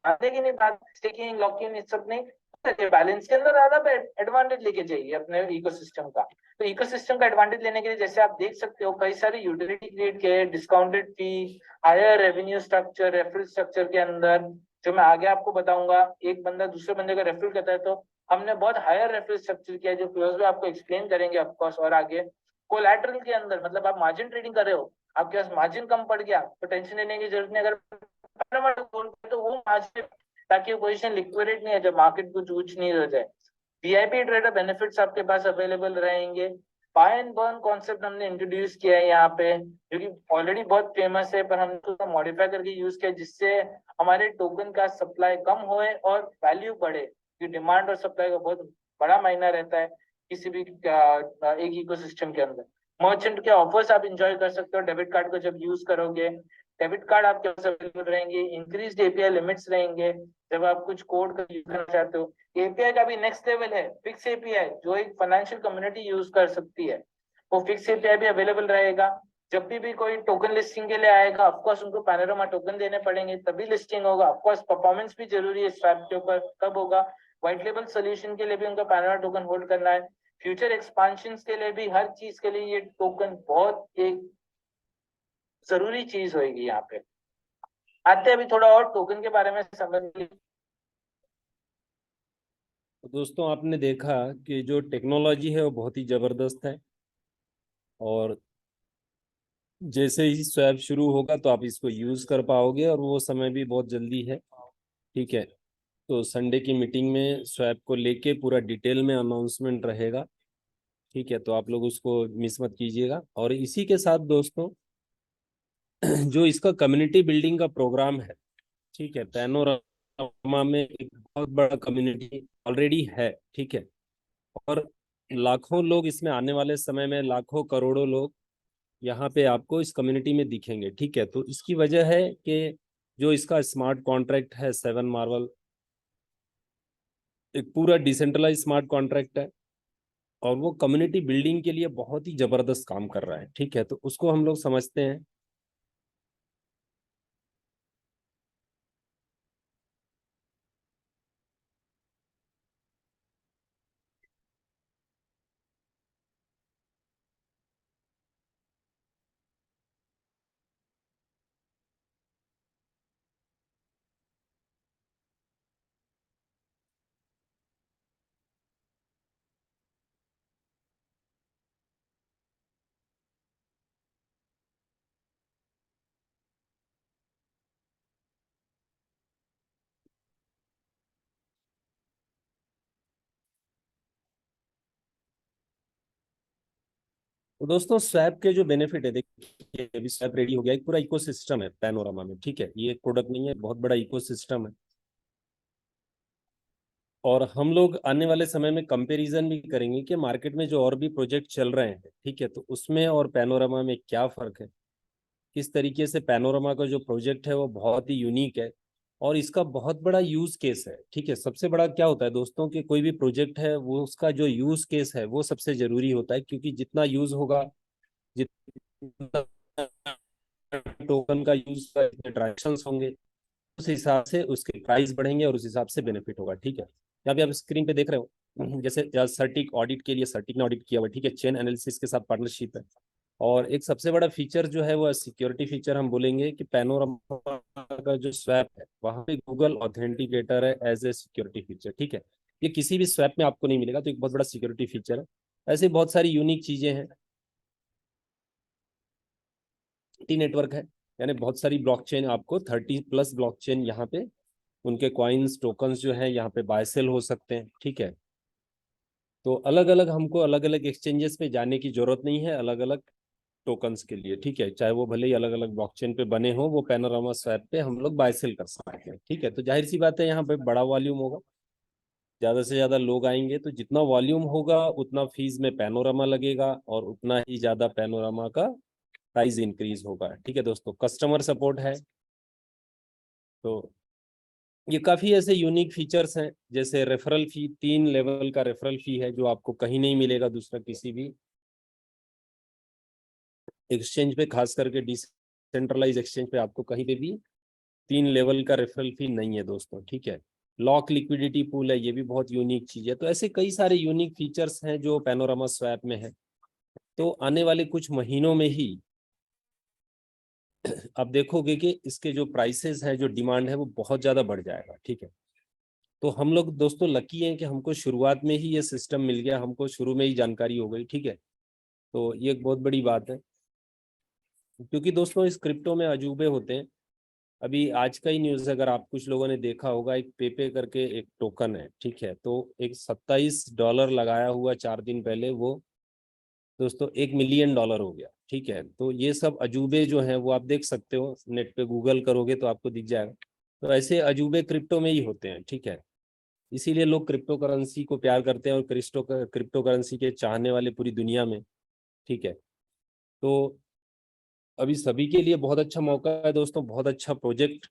Speaker 2: आने की नहीं बात, स्टेकिंग लॉकिंग इस सब नहीं, बैलेंस के अंदर ज्यादा एडवांटेज लेके जाइए अपने इकोसिस्टम का। तो इकोसिस्टम का एडवांटेज लेने के लिए जैसे आप देख सकते हो कई सारे यूटिलिटी क्रिएट किए, discounted fee, higher revenue structure, referral structure के अंदर, जो मैं आगे आपको बताऊंगा। एक बंदा दूसरे बंदे का रेफरल करता है तो हमने बहुत हायर रेफरल स्ट्रक्चर किया, जो क्लोज में आपको एक्सप्लेन करेंगे ऑफकोर्स। और आगे कोलैटरल के अंदर, मतलब आप मार्जिन ट्रेडिंग कर रहे हो, आपके पास मार्जिन कम पड़ गया तो टेंशन लेने की जरूरत नहीं। अगर तो वो मार्जिन, ताकि वो पोजीशन लिक्विडेट नहीं है जब मार्केट कुछ ऊंच नहीं हो जाए। वीआईपी ट्रेडर बेनिफिट्स आपके पास अवेलेबल रहेंगे। बाय एंड बर्न कॉन्सेप्ट हमने इंट्रोड्यूस किया है यहाँ पे, जो कि ऑलरेडी बहुत फेमस है, पर हमने उसको मॉडिफाई करके यूज किया, जिससे हमारे टोकन का सप्लाई कम होए और वैल्यू बढ़े। क्योंकि डिमांड और सप्लाई का बहुत बड़ा मायना रहता है किसी भी एक इकोसिस्टम के अंदर। मर्चेंट के ऑफर्स आप इंजॉय कर सकते हो डेबिट कार्ड को जब यूज करोगे। डेबिट कार्ड आपके पास अवेलेबल रहेंगे, इंक्रीज एपीआई लिमिट्स रहेंगे जब आप कुछ कोड का यूज करना चाहते हो। एपीआई का भी नेक्स्ट लेवल है, फिक्स एपीआई, जो एक फाइनेंशियल कम्युनिटी यूज कर सकती है। वो फिक्स एपीआई भी अवेलेबल रहेगा। जब भी कोई टोकन लिस्टिंग के लिए आएगा, ऑफकोर्स उनको पैनोरामा टोकन देने पड़ेंगे तभी लिस्टिंग होगा। ऑफकोर्स परफॉर्मेंस भी जरूरी है स्वैप के ऊपर, कब होगा। व्हाइट लेबल सोल्यूशन के लिए भी उनको पैनोरामा टोकन होल्ड करना है। फ्यूचर एक्सपांशन के लिए भी, हर चीज के लिए ये टोकन बहुत एक जरूरी चीज होगी यहाँ पे। आते हैं अभी थोड़ा और टोकन के बारे में समझ।
Speaker 1: तो दोस्तों आपने देखा कि जो टेक्नोलॉजी है वो बहुत ही जबरदस्त है, और जैसे ही स्वैप शुरू होगा तो आप इसको यूज कर पाओगे, और वो समय भी बहुत जल्दी है। ठीक है, तो संडे की मीटिंग में स्वैप को लेके पूरा डिटेल में अनाउंसमेंट रहेगा। ठीक है, तो आप लोग उसको मिस मत कीजिएगा। और इसी के साथ दोस्तों जो इसका कम्युनिटी बिल्डिंग का प्रोग्राम है, ठीक है, पैनोरामा में एक बहुत बड़ा कम्युनिटी ऑलरेडी है। ठीक है, और लाखों लोग इसमें आने वाले समय में, लाखों करोड़ों लोग यहाँ पे आपको इस कम्युनिटी में दिखेंगे। ठीक है, तो इसकी वजह है कि जो इसका स्मार्ट कॉन्ट्रैक्ट है 7 मार्वल, एक पूरा डिसेंट्रलाइज स्मार्ट कॉन्ट्रैक्ट है, और वो कम्युनिटी बिल्डिंग के लिए बहुत ही जबरदस्त काम कर रहा है। ठीक है, तो उसको हम लोग समझते हैं। तो दोस्तों स्वैप के जो बेनिफिट है, देखिए अभी स्वैप रेडी हो गया, एक पूरा इकोसिस्टम है पैनोरामा में। ठीक है, ये एक प्रोडक्ट नहीं है, बहुत बड़ा इकोसिस्टम है। और हम लोग आने वाले समय में कंपैरिजन भी करेंगे कि मार्केट में जो और भी प्रोजेक्ट चल रहे हैं, ठीक है, तो उसमें और पैनोरामा में क्या फर्क है, किस तरीके से पैनोरामा का जो प्रोजेक्ट है वो बहुत ही यूनिक है, और इसका बहुत बड़ा यूज केस है। ठीक है, सबसे बड़ा क्या होता है दोस्तों कि कोई भी प्रोजेक्ट है वो उसका जो यूज केस है वो सबसे जरूरी होता है, क्योंकि जितना यूज होगा, जितना टोकन का यूज, ट्रांजेक्शन होंगे, उस हिसाब से उसके प्राइस बढ़ेंगे और उस हिसाब से बेनिफिट होगा। ठीक है, यहाँ पे आप स्क्रीन पे देख रहे हो जैसे सर्टिक ऑडिट के लिए सर्टिक ने ऑडिट किया हुआ, ठीक है, चेन एनालिसिस के साथ पार्टनरशिप है। और एक सबसे बड़ा फीचर जो है वो सिक्योरिटी फीचर हम बोलेंगे कि पैनोरामा का जो स्वैप है वहाँ पे गूगल ऑथेंटिकेटर है एज ए सिक्योरिटी फीचर, ठीक है। ये किसी भी स्वैप में आपको नहीं मिलेगा, तो एक बहुत बड़ा सिक्योरिटी फीचर है। ऐसे बहुत सारी यूनिक चीजें हैं। नेटवर्क है, यानी बहुत सारी ब्लॉकचेन, आपको 30+ ब्लॉकचेन यहाँ पे उनके कॉइन्स टोकन्स जो है यहाँ पे बाय सेल हो सकते हैं, ठीक है। तो अलग अलग हमको अलग अलग एक्सचेंजेस पे जाने की जरूरत नहीं है अलग अलग टोकन्स के लिए, ठीक है, चाहे वो भले ही अलग अलग ब्लॉकचेन पे बने हो, वो पैनोरामा स्वैप पे हम लोग बाय सेल कर सकते हैं, ठीक है। तो जाहिर सी बात है यहाँ पे बड़ा वॉल्यूम होगा, ज्यादा से ज्यादा लोग आएंगे, तो जितना वॉल्यूम होगा उतना फीस में पैनोरामा लगेगा और उतना ही ज्यादा पैनोरामा का प्राइस इंक्रीज होगा, ठीक है दोस्तों। कस्टमर सपोर्ट है, तो ये काफी ऐसे यूनिक फीचर्स हैं, जैसे रेफरल फी, 3 लेवल का रेफरल फी है जो आपको कहीं नहीं मिलेगा दूसरा किसी भी एक्सचेंज पे, खास करके डिसेंट्रलाइज एक्सचेंज पे आपको कहीं पे भी 3 लेवल का रेफरल फी नहीं है दोस्तों, ठीक है। लॉक लिक्विडिटी पूल है, ये भी बहुत यूनिक चीज है। तो ऐसे कई सारे यूनिक फीचर्स हैं जो पैनोरामा स्वैप में है। तो आने वाले कुछ महीनों में ही आप देखोगे कि इसके जो प्राइसेस है, जो डिमांड है, वो बहुत ज्यादा बढ़ जाएगा, ठीक है। तो हम लोग दोस्तों लकी हैं कि हमको शुरुआत में ही ये सिस्टम मिल गया, हमको शुरू में ही जानकारी हो गई, ठीक है। तो ये एक बहुत बड़ी बात है, क्योंकि दोस्तों इस क्रिप्टो में अजूबे होते हैं। अभी आज का ही न्यूज़ अगर आप कुछ लोगों ने देखा होगा, एक पेपे करके एक टोकन है, ठीक है, तो एक $27 लगाया हुआ 4 दिन पहले, वो दोस्तों $1 मिलियन हो गया, ठीक है। तो ये सब अजूबे जो हैं वो आप देख सकते हो, नेट पे गूगल करोगे तो आपको दिख जाएगा। तो ऐसे अजूबे क्रिप्टो में ही होते हैं, ठीक है। इसीलिए लोग क्रिप्टो करेंसी को प्यार करते हैं और क्रिप्टो करेंसी के चाहने वाले पूरी दुनिया में, ठीक है। तो अभी सभी के लिए बहुत अच्छा मौका है दोस्तों, बहुत अच्छा प्रोजेक्ट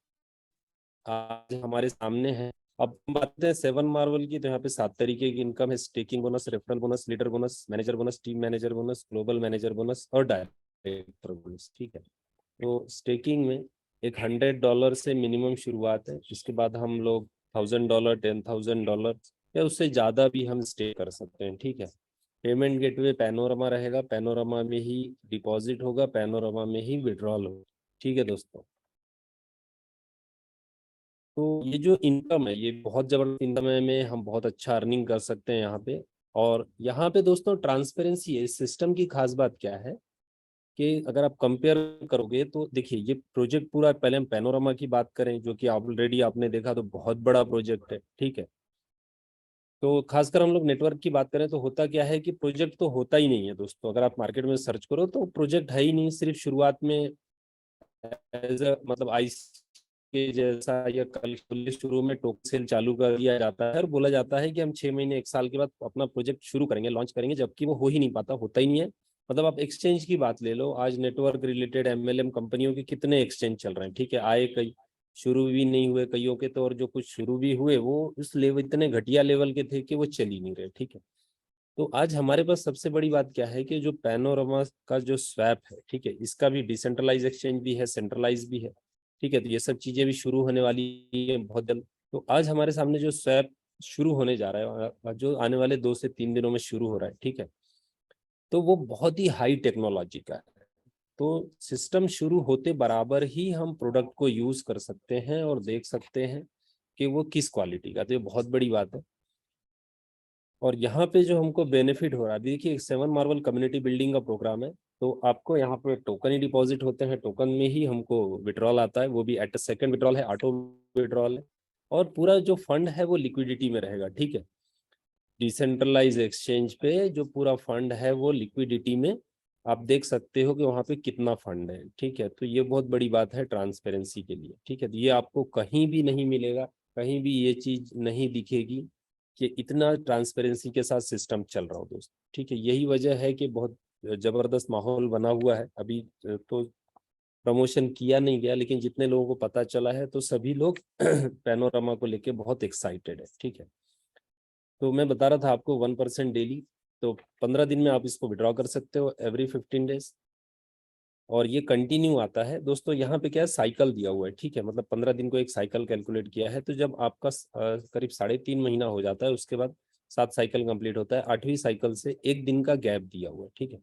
Speaker 1: आज हमारे सामने है। अब हम बात करते हैं 7 मार्वल की, तो यहाँ पे 7 तरीके की इनकम है: staking bonus, referral bonus, leader bonus, manager bonus, team manager bonus, global manager bonus और डायरेक्टर बोनस, ठीक है। तो स्टेकिंग में एक $100 से मिनिमम शुरुआत है, इसके बाद हम लोग $1000, $10,000 या उससे ज़्यादा भी हम स्टे कर सकते हैं, ठीक है। पेमेंट गेटवे पैनोरामा रहेगा, पैनोरामा में ही डिपॉजिट होगा, पैनोरामा में ही विड्रॉल होगा, ठीक है दोस्तों। तो ये जो इनकम है, ये बहुत जबरदस्त इनकम है, में हम बहुत अच्छा अर्निंग कर सकते हैं यहाँ पे। और यहाँ पे दोस्तों ट्रांसपेरेंसी है, इस सिस्टम की खास बात क्या है कि अगर आप कंपेयर करोगे तो देखिए, ये प्रोजेक्ट पूरा, पहले हम पैनोरामा की बात करें जो कि ऑलरेडी आपने देखा, तो बहुत बड़ा प्रोजेक्ट है, ठीक है। तो खासकर हम लोग नेटवर्क की बात करें तो होता क्या है कि प्रोजेक्ट तो होता ही नहीं है दोस्तों, अगर आप मार्केट में सर्च करो तो प्रोजेक्ट है ही नहीं, सिर्फ शुरुआत में एज अ मतलब आइस के जैसा, या कल शुरू में टोकन सेल चालू कर दिया जाता है और बोला जाता है कि हम 6 महीने 1 साल के बाद अपना प्रोजेक्ट शुरू करेंगे, लॉन्च करेंगे, जबकि वो हो ही नहीं पाता, होता ही नहीं है। मतलब आप एक्सचेंज की बात ले लो, आज नेटवर्क रिलेटेड एमएलएम कंपनियों के कितने एक्सचेंज चल रहे हैं, ठीक है, आए कई, शुरू भी नहीं हुए कईयों के, तो और जो कुछ शुरू भी हुए वो उस लेवल, इतने घटिया लेवल के थे कि वो चल ही नहीं रहे, ठीक है। तो आज हमारे पास सबसे बड़ी बात क्या है कि जो पैनोरामा का जो स्वैप है, ठीक है, इसका भी डिसेंट्रलाइज एक्सचेंज भी है, सेंट्रलाइज भी है, ठीक है। तो ये सब चीजें भी शुरू होने वाली है बहुत जल्द। तो आज हमारे सामने जो स्वैप शुरू होने जा रहा है, जो आने वाले 2 से 3 दिनों में शुरू हो रहा है, ठीक है, तो वो बहुत ही हाई टेक्नोलॉजी का है। तो सिस्टम शुरू होते बराबर ही हम प्रोडक्ट को यूज कर सकते हैं और देख सकते हैं कि वो किस क्वालिटी का, तो ये बहुत बड़ी बात है। और यहाँ पे जो हमको बेनिफिट हो रहा है, देखिए 7 मार्वल कम्युनिटी बिल्डिंग का प्रोग्राम है, तो आपको यहाँ पे टोकन ही डिपॉजिट होते हैं, टोकन में ही हमको विड्रॉल आता है, वो भी एट सेकंड विड्रॉल है, ऑटो विड्रॉल है। और पूरा जो फंड है वो लिक्विडिटी में रहेगा, ठीक है। डिसेंट्रलाइज एक्सचेंज पे जो पूरा फंड है वो लिक्विडिटी में, आप देख सकते हो कि वहाँ पे कितना फंड है, ठीक है। तो ये बहुत बड़ी बात है ट्रांसपेरेंसी के लिए, ठीक है। तो ये आपको कहीं भी नहीं मिलेगा, कहीं भी ये चीज नहीं दिखेगी कि इतना ट्रांसपेरेंसी के साथ सिस्टम चल रहा हो दोस्त, ठीक है। यही वजह है कि बहुत जबरदस्त माहौल बना हुआ है अभी। तो प्रमोशन किया नहीं गया, लेकिन जितने लोगों को पता चला है तो सभी लोग पैनोरामा को लेके बहुत एक्साइटेड है, ठीक है। तो मैं बता रहा था आपको 1% डेली, तो 15 दिन में आप इसको विड्रॉ कर सकते हो, एवरी 15 डेज। और ये कंटिन्यू आता है दोस्तों। यहाँ पे क्या है, साइकिल दिया हुआ है, ठीक है, मतलब 15 दिन को एक साइकिल कैलकुलेट किया है। तो जब आपका करीब 3.5 महीना हो जाता है, उसके बाद 7 साइकिल कंप्लीट होता है, 8वीं साइकिल से 1 दिन का गैप दिया हुआ है, ठीक है।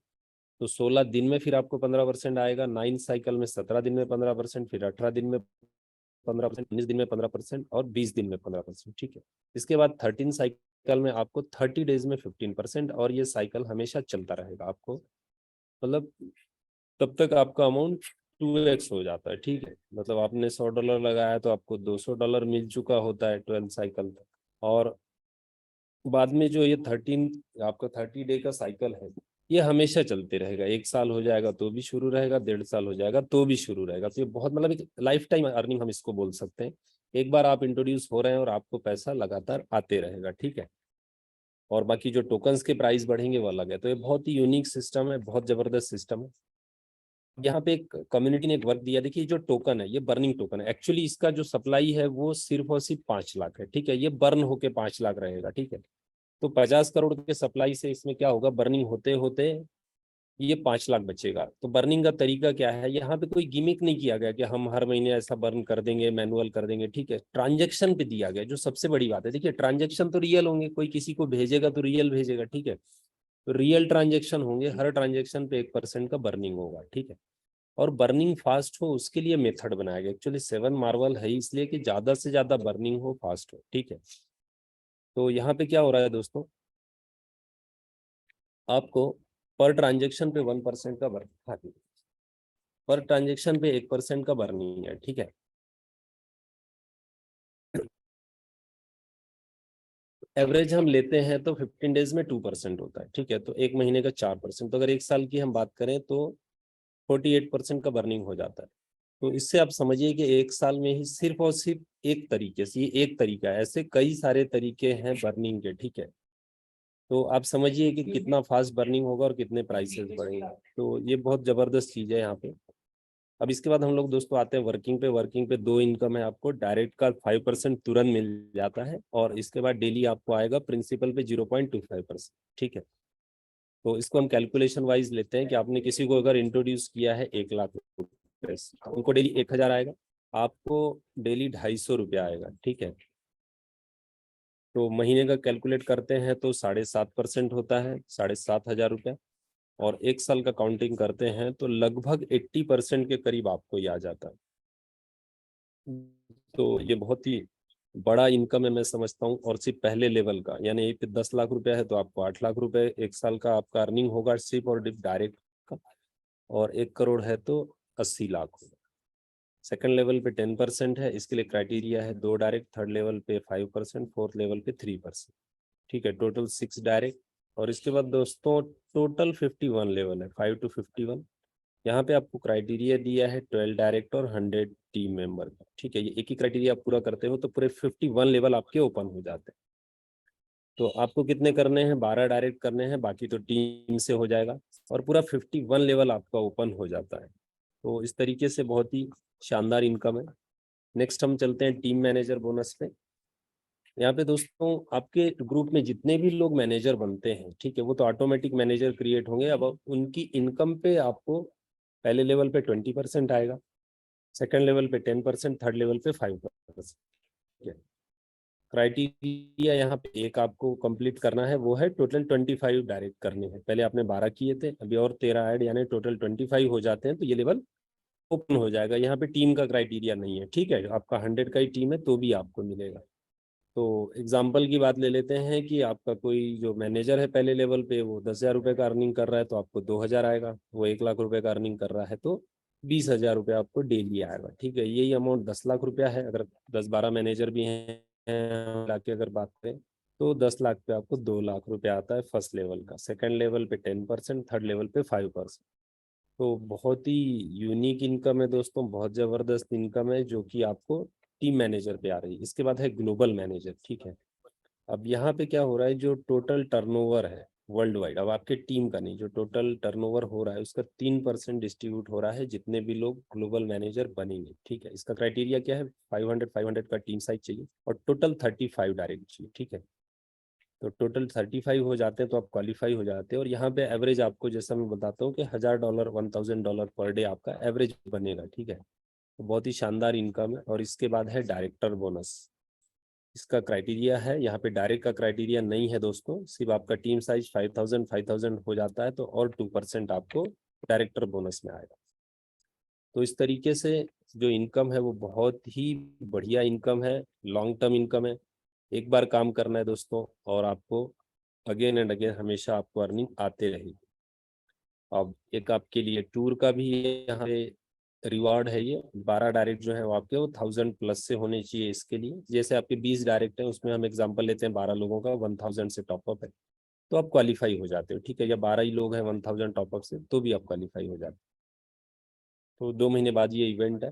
Speaker 1: तो 16 दिन में फिर आपको 15% आएगा, 9 साइकिल में 17 दिन में 15%, फिर 18 दिन में 15%, 19 दिन में 15% और 20 दिन में 15%, ठीक है। इसके बाद 13 साइकिल में आपको 30 डेज में 15%, और ये साइकिल हमेशा चलता रहेगा आपको, मतलब तब तक आपका अमाउंट 2x हो जाता है, ठीक है। मतलब आपने $100 लगाया तो आपको $200 मिल चुका होता है 12 साइकिल तक। और बाद में जो ये 13 आपका 30 डे का साइकिल है, ये हमेशा चलते रहेगा। 1 साल हो जाएगा तो भी शुरू रहेगा, 1.5 साल हो जाएगा तो भी शुरू रहेगा। तो ये बहुत मतलब एक लाइफ टाइम अर्निंग हम इसको बोल सकते हैं। एक बार आप इंट्रोड्यूस हो रहे हैं और आपको पैसा लगातार आते रहेगा, ठीक है। और बाकी जो टोकन्स के प्राइस बढ़ेंगे वो अलग है। तो ये बहुत ही यूनिक सिस्टम है, बहुत जबरदस्त सिस्टम है। यहाँ पे एक कम्युनिटी ने एक वर्क दिया, देखिए जो टोकन है ये बर्निंग टोकन है। एक्चुअली इसका जो सप्लाई है वो सिर्फ और सिर्फ 5 लाख है, ठीक है। ये बर्न होके 5 लाख रहेगा, ठीक है। तो 50 करोड़ के सप्लाई से इसमें क्या होगा, बर्निंग होते होते ये 5 लाख बचेगा। तो बर्निंग का तरीका क्या है, यहाँ पे कोई गिमिक नहीं किया गया कि हम हर महीने ऐसा बर्न कर देंगे, मैनुअल कर देंगे, ठीक है। ट्रांजेक्शन पे दिया गया, जो सबसे बड़ी बात है। देखिए ट्रांजेक्शन तो रियल होंगे, कोई किसी को भेजेगा तो रियल भेजेगा, ठीक है। तो रियल ट्रांजेक्शन होंगे, हर ट्रांजेक्शन पे 1% का बर्निंग होगा, ठीक है। और बर्निंग फास्ट हो उसके लिए मेथड बनाया गया। एक्चुअली 7 मार्वल है इसलिए कि ज्यादा से ज्यादा बर्निंग हो, फास्ट हो, ठीक है। तो यहाँ पे क्या हो रहा है दोस्तों, आपको पर ट्रांजेक्शन पे 1% का बर्निंग, पर ट्रांजेक्शन पे 1% का बर्निंग है, ठीक है। एवरेज हम लेते हैं तो 15 डेज में 2% होता है, ठीक है। तो 1 महीने का 4%, तो अगर 1 साल की हम बात करें तो 48% का बर्निंग हो जाता है। तो इससे आप समझिए कि 1 साल में ही सिर्फ और सिर्फ एक तरीके से, ये एक तरीका है, ऐसे कई सारे तरीके हैं बर्निंग के, ठीक है। तो आप समझिए कि कितना फास्ट बर्निंग होगा और कितने प्राइसेस बढ़ेंगे। तो ये बहुत जबरदस्त चीज है यहाँ पे। अब इसके बाद हम लोग दोस्तों आते हैं वर्किंग पे। वर्किंग पे 2 इनकम है आपको। डायरेक्ट का 5% तुरंत मिल जाता है, और इसके बाद डेली आपको आएगा प्रिंसिपल पे 0.25%, ठीक है। तो इसको हम कैलकुलेशन वाइज लेते हैं कि आपने किसी को अगर इंट्रोड्यूस किया है 1 लाख रुपए से, उनको डेली 1,000 आएगा, आपको डेली 250 रुपया आएगा, ठीक है। तो महीने का कैलकुलेट करते हैं तो 7.5% होता है, 7,500 रुपया। और 1 साल का काउंटिंग करते हैं तो लगभग 80% के करीब आपको ये आ जाता है। तो ये बहुत ही बड़ा इनकम है मैं समझता हूँ। और सिर्फ पहले लेवल का, यानी एक 10 लाख रुपया है तो आपको 8 लाख रुपए 1 साल का आपका अर्निंग होगा सिर्फ और डायरेक्ट का। और 1 करोड़ है तो 80 लाख होगा। सेकंड लेवल पे 10% है, इसके लिए क्राइटेरिया है 2 डायरेक्ट, थर्ड लेवल पे 5%, फोर्थ लेवल पे 3%, ठीक है। Total 6 direct. और इसके बाद दोस्तों टोटल 51 लेवल है, 5 to 51। यहाँ पे आपको क्राइटेरिया दिया है 12 डायरेक्ट और 100 टीम मेंबर का, ठीक है। ये एक ही क्राइटेरिया आप पूरा करते हो तो पूरे 51 लेवल आपके ओपन हो जाते हैं। तो आपको कितने करने हैं, 12 डायरेक्ट करने हैं, बाकी तो टीम से हो जाएगा, और पूरा 51 लेवल आपका ओपन हो जाता है। तो इस तरीके से बहुत ही शानदार इनकम है। नेक्स्ट हम चलते हैं टीम मैनेजर बोनस पे। यहाँ पे दोस्तों आपके ग्रुप में जितने भी लोग मैनेजर बनते हैं, ठीक है, वो तो ऑटोमेटिक मैनेजर क्रिएट होंगे। अब उनकी इनकम पे आपको पहले लेवल पे 20% आएगा, सेकंड लेवल पे 10%, थर्ड लेवल पे 5%, ठीक है। क्राइटेरिया यहाँ पे एक आपको कंप्लीट करना है, वो है टोटल 25 डायरेक्ट करने हैं। पहले आपने 12 किए थे, अभी और 13 ऐड, यानी टोटल 25 हो जाते हैं तो ये लेवल ओपन हो जाएगा। यहाँ पे टीम का क्राइटेरिया नहीं है, ठीक है। आपका 100 का ही टीम है तो भी आपको मिलेगा। तो एग्जाम्पल की बात ले लेते हैं कि आपका कोई जो मैनेजर है पहले लेवल पे वो 10,000 रुपये का अर्निंग कर रहा है तो आपको 2,000 आएगा। वो 1 लाख रुपए का अर्निंग कर रहा है तो 20,000 रुपये आपको डेली आएगा, ठीक है। यही अमाउंट 10 लाख रुपया है। अगर 10-12 मैनेजर भी हैं लाके अगर बात करें तो 10 लाख पे आपको 2 लाख रुपया आता है फर्स्ट लेवल का। सेकंड लेवल पे 10%, थर्ड लेवल पे 5%। तो बहुत ही यूनिक इनकम है दोस्तों, बहुत जबरदस्त इनकम है जो कि आपको टीम मैनेजर पे आ रही है। इसके बाद है ग्लोबल मैनेजर, ठीक है। अब यहाँ पे क्या हो रहा है, जो टोटल टर्नओवर है वर्ल्ड वाइड, अब आपके टीम का नहीं, जो टोटल टर्नओवर हो रहा है उसका 3% डिस्ट्रीब्यूट हो रहा है जितने भी लोग ग्लोबल मैनेजर बनेंगे, ठीक है। इसका क्राइटेरिया क्या है, 500 का टीम साइज चाहिए और टोटल 35 डायरेक्ट चाहिए, ठीक है। तो टोटल 35 हो जाते हैं तो आप क्वालिफाई हो जाते हैं। और यहाँ पे एवरेज आपको जैसा मैं बताता हूँ कि $1,000 $1,000 पर डे आपका एवरेज बनेगा, ठीक है। तो बहुत ही शानदार इनकम है। और इसके बाद है डायरेक्टर बोनस। इसका क्राइटेरिया है। यहाँ पे डायरेक्ट का क्राइटेरिया नहीं है दोस्तों, सिर्फ आपका टीम साइज 5000 हो जाता है तो और 2% आपको डायरेक्टर बोनस में आएगा। तो इस तरीके से जो इनकम है वो बहुत ही बढ़िया इनकम है, लॉन्ग टर्म इनकम है। एक बार काम करना है दोस्तों और आपको अगेन एंड अगेन हमेशा आपको अर्निंग आते रहेगी। अब एक आपके लिए टूर का भी यहाँ पे रिवार्ड है, ये 12 डायरेक्ट जो है वो आपके वो 1000+ से होने चाहिए। इसके लिए जैसे आपके 20 डायरेक्ट हैं, उसमें हम एग्जांपल लेते हैं 12 लोगों का 1000 से टॉपअप है तो आप क्वालिफाई हो जाते हो, ठीक है। या 12 ही लोग हैं 1000 टॉपअप से तो भी आप क्वालिफाई हो जाते हो। तो 2 महीने बाद ये इवेंट है।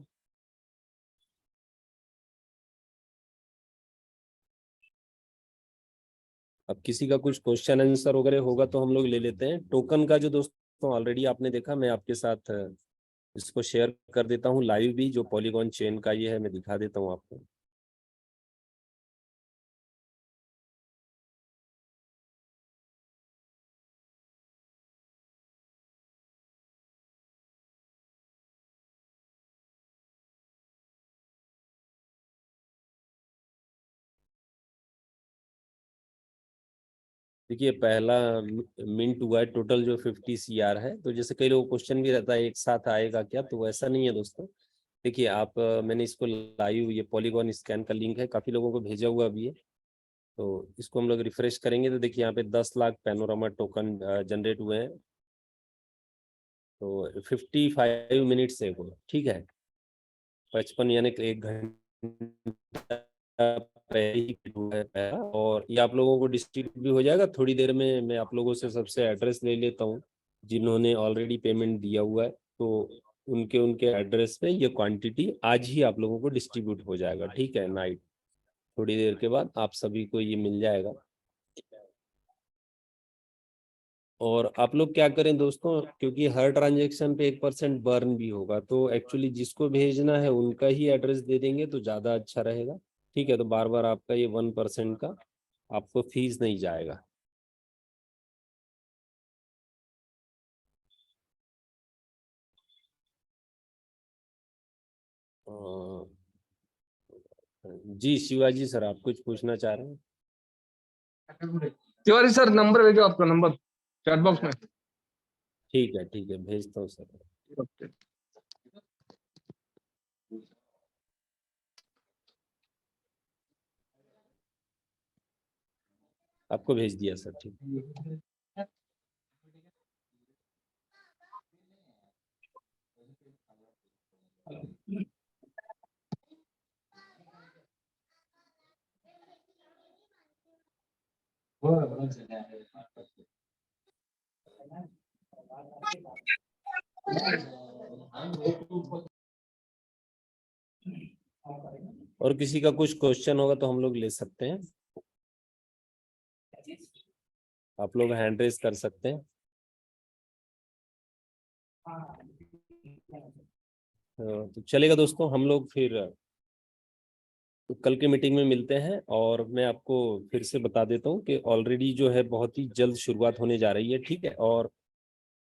Speaker 1: अब किसी का कुछ क्वेश्चन आंसर वगैरह होगा तो हम लोग ले लेते हैं। टोकन का जो दोस्तों ऑलरेडी आपने देखा, मैं आपके साथ इसको शेयर कर देता हूँ लाइव भी, जो पॉलीगॉन चेन का ये है मैं दिखा देता हूँ आपको। देखिए पहला मिंट हुआ है, टोटल जो 50 CR है। तो जैसे कई लोगों को क्वेश्चन भी रहता है एक साथ आएगा क्या, तो ऐसा नहीं है दोस्तों। देखिए आप मैंने इसको लाइव, ये पॉलीगॉन स्कैन का लिंक है, काफी लोगों को भेजा हुआ भी है। तो इसको हम लोग रिफ्रेश करेंगे तो देखिए यहाँ पे 10 लाख पैनोरामा टोकन जनरेट हुए हैं। तो 55 मिनट से वो ठीक है, 55 यानी कि 1 घंटा पहले ही हुआ है पहला। और ये आप लोगों को डिस्ट्रीब्यूट भी हो जाएगा थोड़ी देर में। मैं आप लोगों से सबसे एड्रेस ले लेता हूँ जिन्होंने ऑलरेडी पेमेंट दिया हुआ है, तो उनके उनके एड्रेस पे ये क्वांटिटी आज ही आप लोगों को डिस्ट्रीब्यूट हो जाएगा, ठीक है। नाइट थोड़ी देर के बाद आप सभी को ये मिल जाएगा। और आप लोग क्या करें दोस्तों, क्योंकि हर ट्रांजेक्शन पे 1% बर्न भी होगा, तो एक्चुअली जिसको भेजना है उनका ही एड्रेस दे देंगे तो ज़्यादा अच्छा रहेगा, ठीक है। तो बार बार आपका ये 1% का आपको फीस नहीं जाएगा। जी शिवाजी सर, आप कुछ पूछना चाह रहे हैं?
Speaker 3: तिवारी सर नंबर भेजो, आपका नंबर चैट बॉक्स में।
Speaker 1: ठीक है भेजता हूँ सर।
Speaker 3: ओके।
Speaker 1: आपको भेज दिया सर, ठीक। और किसी का कुछ क्वेश्चन होगा तो हम लोग ले सकते हैं, आप लोग हैंड रेज कर सकते हैं। तो चलेगा दोस्तों, हम लोग फिर तो कल के मीटिंग में मिलते हैं। और मैं आपको फिर से बता देता हूँ कि ऑलरेडी जो है बहुत ही जल्द शुरुआत होने जा रही है, ठीक है। और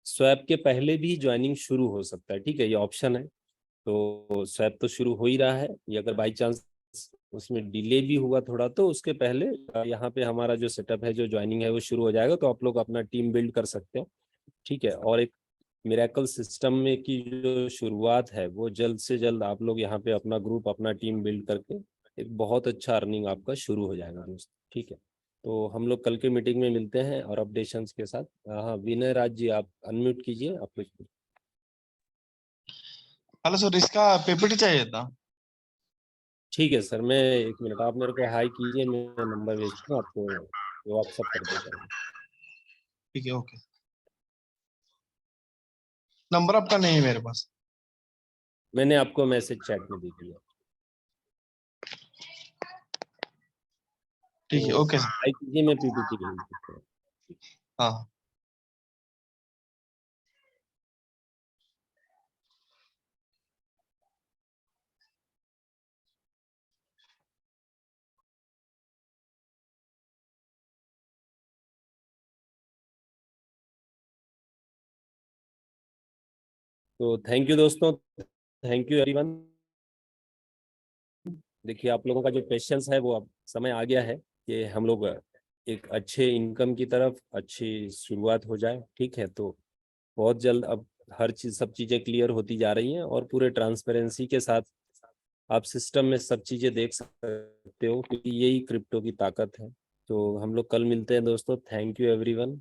Speaker 1: स्वैप के पहले भी ज्वाइनिंग शुरू हो सकता है, ठीक है, ये ऑप्शन है। तो स्वैप तो शुरू हो ही रहा है, ये अगर बाई चांस उसमें डिले भी हुआ थोड़ा तो उसके पहले यहाँ पे हमारा जो सेटअप है, जो ज्वाइनिंग है वो शुरू हो जाएगा, तो आप लोग अपना टीम बिल्ड कर सकते हैं, ठीक है। और एक मिरेकल सिस्टम में की जो शुरुआत है वो जल्द से जल्द आप लोग यहाँ पे अपना ग्रुप अपना टीम बिल्ड करके एक बहुत अच्छा अर्निंग आपका शुरू हो जाएगा दोस्त, ठीक है। तो हम लोग कल के मीटिंग में मिलते हैं और अपडेशंस के साथ। हाँ विनय राज जी, आप अनम्यूट कीजिए आप लोग।
Speaker 4: हेलो सर, इसका पीपीटी चाहिए था।
Speaker 1: ठीक है सर, मैं 1 मिनट, आप मेरे को हाई कीजिए, मैं नंबर भेजता हूँ आपको, व्हाट्सअप कर देता हूँ।
Speaker 4: ठीक है, ओके। नंबर आपका नहीं है मेरे पास।
Speaker 1: मैंने आपको मैसेज चैट में दे दिया।
Speaker 4: ठीक है,
Speaker 1: तो
Speaker 4: ओके सर।
Speaker 1: हाई कीजिए, मैं पीपीटी भेज देता हूँ।
Speaker 4: हाँ।
Speaker 1: तो थैंक यू दोस्तों, थैंक यू एवरीवन। देखिए आप लोगों का जो पेशेंस है वो अब समय आ गया है कि हम लोग एक अच्छे इनकम की तरफ अच्छी शुरुआत हो जाए, ठीक है। तो बहुत जल्द अब हर चीज सब चीजें क्लियर होती जा रही हैं और पूरे ट्रांसपेरेंसी के साथ आप सिस्टम में सब चीजें देख सकते हो, क्योंकि यही क्रिप्टो की ताकत है। तो हम लोग कल मिलते हैं दोस्तों। Thank you everyone.